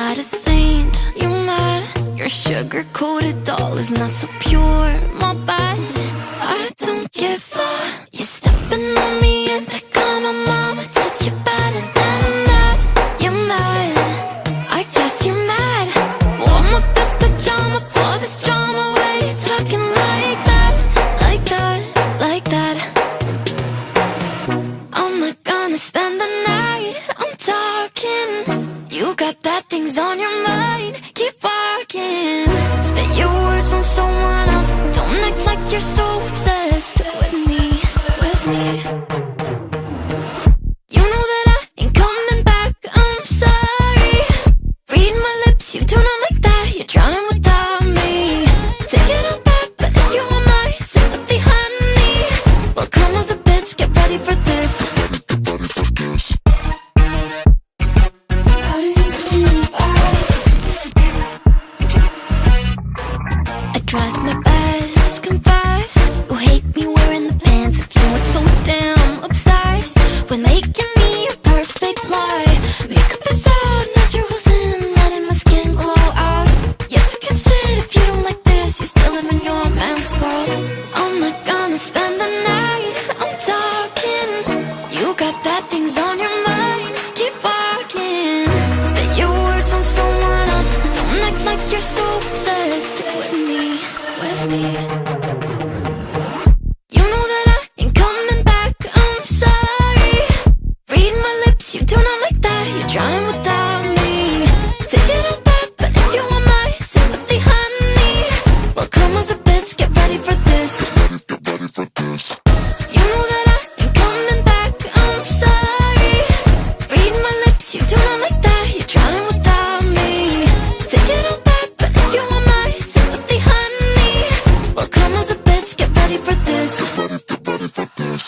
not a saint, you mad? Your sugar-coated doll is not so pure, my bad. I don't give a. You stepping on me and they call my mama, touch you better than that. You're mad, I guess you're mad. Wore my best pajama for this drama. Why you talking like that, like that, like that? I'm not gonna spend the night, I'm talking. You got bad things on your mind, keep walking. Spit your words on someone else, don't act like you're so obsessed with me, with me. You know that I ain't coming back, I'm sorry. Read my lips, you do not like that, you're drowning without me. Take it all back, but if you want my sympathy, honey, well come as a bitch, get ready for this. Tries my best, confess. You hate me wearing the pants if you weren't so damn obsessed with making me a perfect lie. Makeup is out, naturals in, letting my skin glow out. You're talking shit if you don't like this, you still live in your man's world. I'm not gonna spend the night, I'm talking. You got bad things on your mind, keep walking. Spit your words on someone else, don't act like you're so obsessed with me, with me. You know that I ain't coming back, I'm sorry. Read my lips, you do not like that, you're drowning without me. Take it all back, but if you want my sympathy, honey, well come as a bitch, get ready for this. Get ready for this. You know that I ain't coming back, I'm sorry. Read my lips, you do not like that, you're drowning without me. Take it all back, but if you want my sympathy, honey, well come as a bitch, get ready for this. Get ready for this.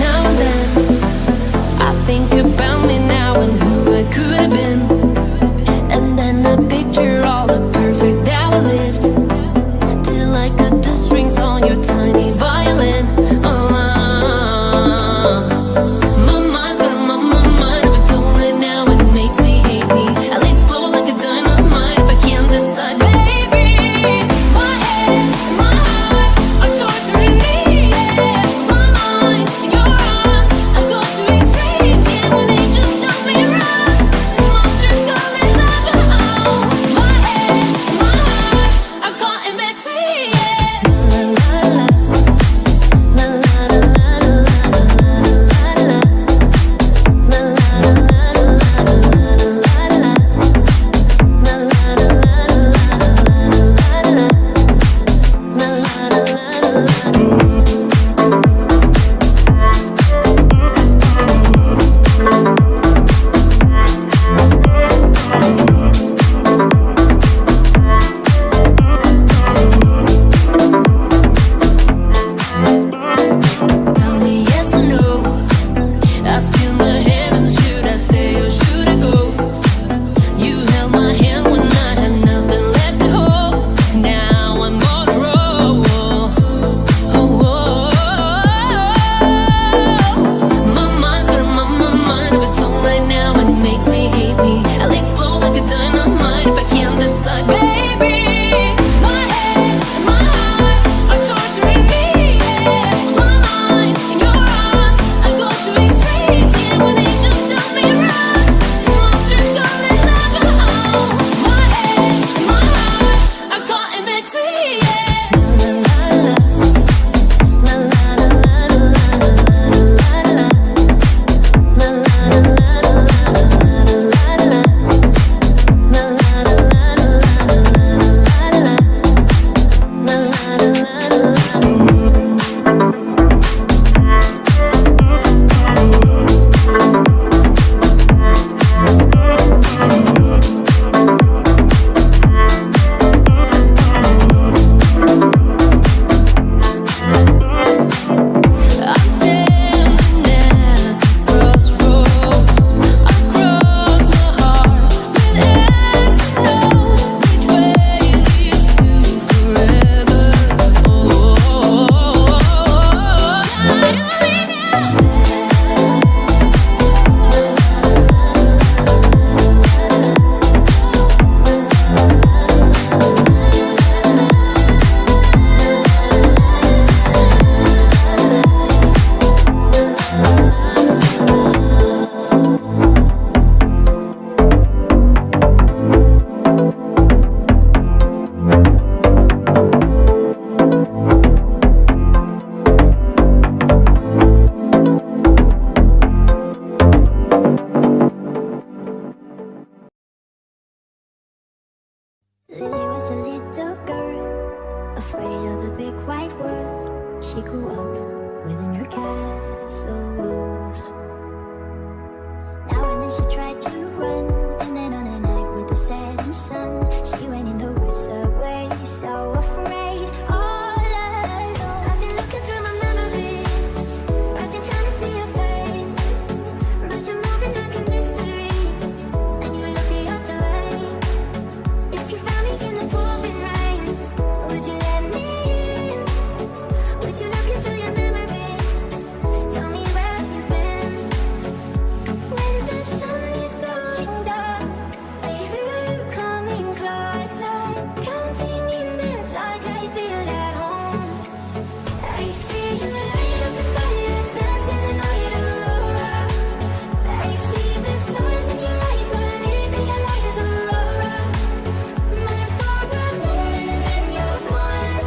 Now and then I think about me she tried to run. And then on a night with the setting sun, she went in the woods away, so afraid, all alone. I've been looking through my memories, I've been trying to see your face, but you're moving like a mystery, and you look the other way. If you found me in the pouring rain, would you let me in? Would you look into your memories? Tell me where you've been. When the sun is going dark, I hear you coming closer. Counting in the dark, I feel at home. I see you light up the sky, you're dancing the night aurora. I see the stars in your eyes, believe in your light as aurora. My for a moment when you're gone,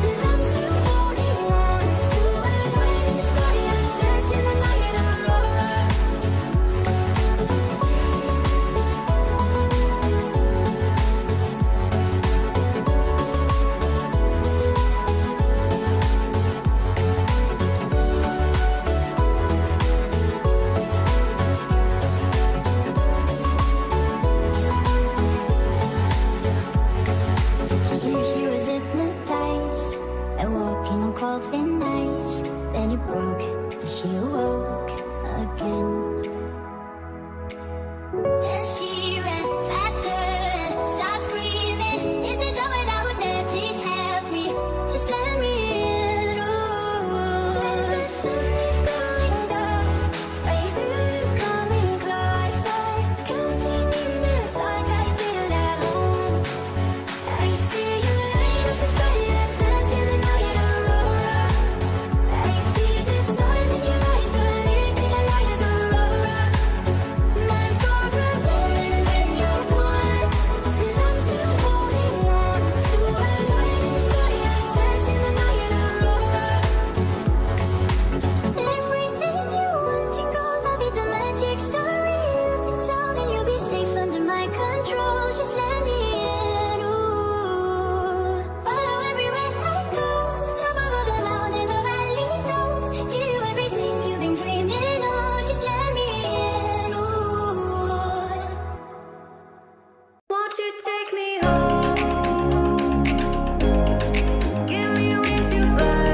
'cause I'm still holding on to a light in the sky, you're dancing the night aurora. She was hypnotized and walking on cold thin ice. Then it broke and she awoke again. Then she ran faster and started screaming, "Is this over that would there? Please help me, just let me in." Ooh. When the sun is going down, I hear you coming closer. Counting in the dark, I feel at home. I see you light up the sky, you're dancing the night aurora. I see the stars in your eyes, believe in your light as aurora. Mine for a moment when you're gone, 'cause I'm still holding on to a light in the sky, you're dancing the night aurora. Everything you want in gold, I'll be the magic story you've been told, and you'll be safe under my control. Just let me in. Ooh. Follow everywhere I go, top of all the mountains or valley low. Give you everything you've been dreaming of. Just let me in. Ooh. Won't you take me home? Give me wings to fly.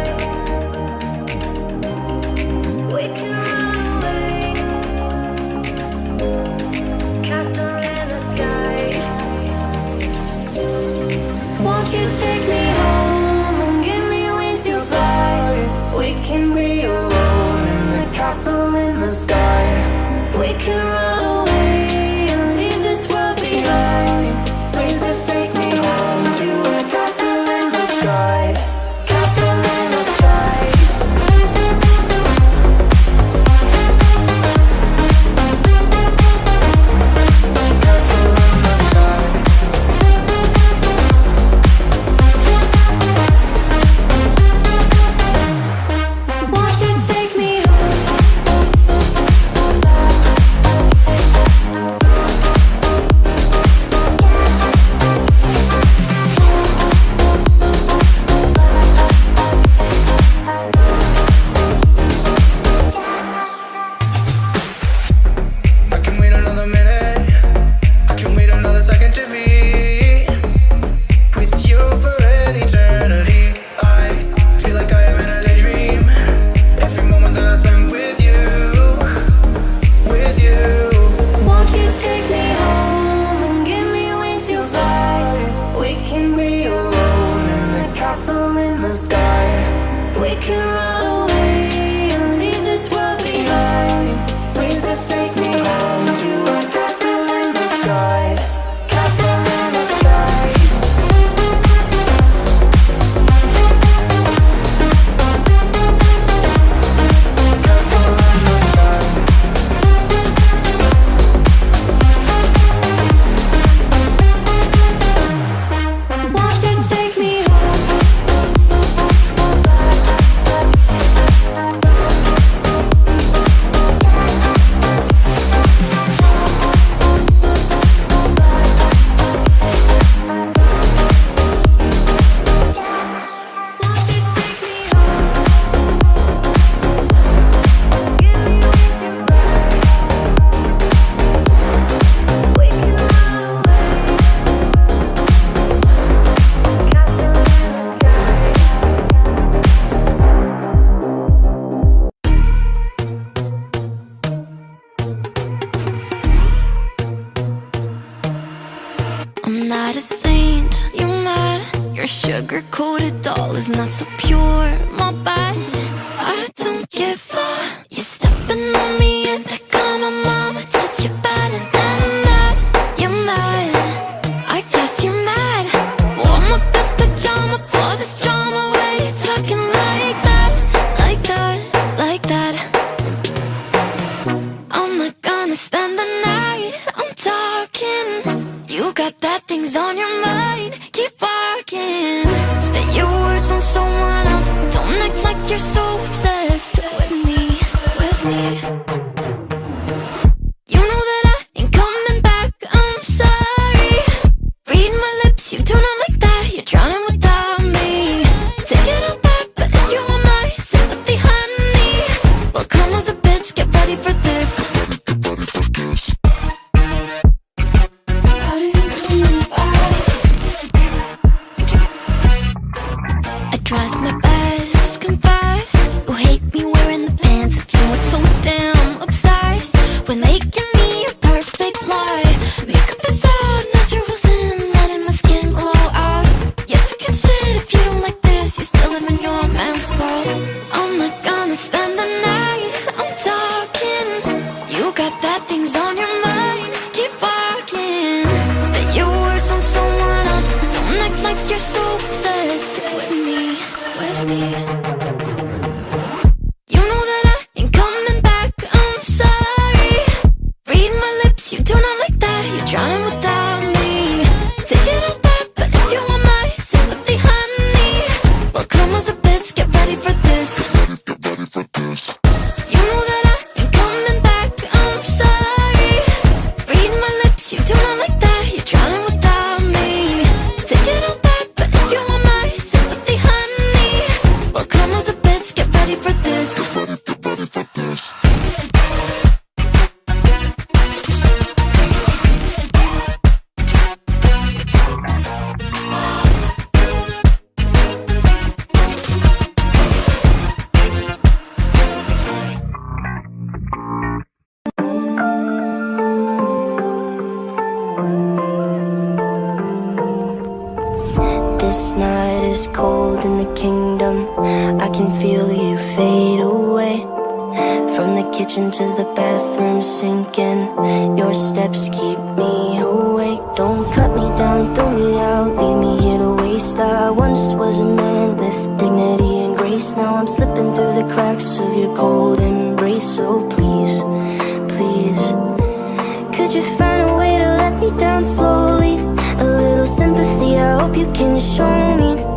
We can run away. Castle in the sky. Won't you take me home and give me wings to fly? We can be alone in the castle in the sky. We can run away and leave this world behind. Please just take me home to a castle in the sky. Castle in the sky. Castle in the sky. Won't you take me home? not a saint, you mad? Your sugar-coated doll is not so pure, my bad. I don't give a. You stepping on me and that got my mama touch you better than that. You're mad, I guess you're mad. Wore my best pajama for this drama. Why you talking like that, like that, like that? I'm not gonna spend the night, I'm talking. You got bad things on your mind, keep walking. Spit your words on someone else. Don't act like you're so obsessed with me, with me. You know that I ain't coming back, I'm sorry. Read my lips, you do not like that. You're drowning without me. Take it all back, but if you want my sympathy, honey, well, come as a bitch, get ready for this. I tries my best, confess. You hate me wearing the pants if you weren't so damn obsessed with making me a perfect lie. Makeup is out, naturals in, letting my skin glow out. You're taking shit if you don't like this. You still live in your man's world. I'm not gonna spend the night, I'm talking. You got bad things on your mind, keep walking. Spit your words on someone else. Don't act like you're so obsessed with me, with me. You know that I ain't coming back, I'm sorry. Read my lips, you do not like that. You're drowning without me. Take it all back, but if you want my sympathy, honey, well, come as a bitch, get ready for this. Get ready for this. You know that I ain't coming back, I'm sorry. Read my lips, you do not like that. You're drowning without me. Take it all back, but if you want my sympathy, honey, well, come as a bitch, get ready for this. Get ready for this. This night is cold in the kingdom. I can feel you fade away. From the kitchen to the bathroom sinking. Your steps keep me awake. Don't cut me down, throw me out, leave me here to waste. I once was a man with dignity and grace. Now I'm slipping through the cracks of your cold embrace. So please, please, could you find a way to let me down slowly? A little sympathy, I hope you can show me.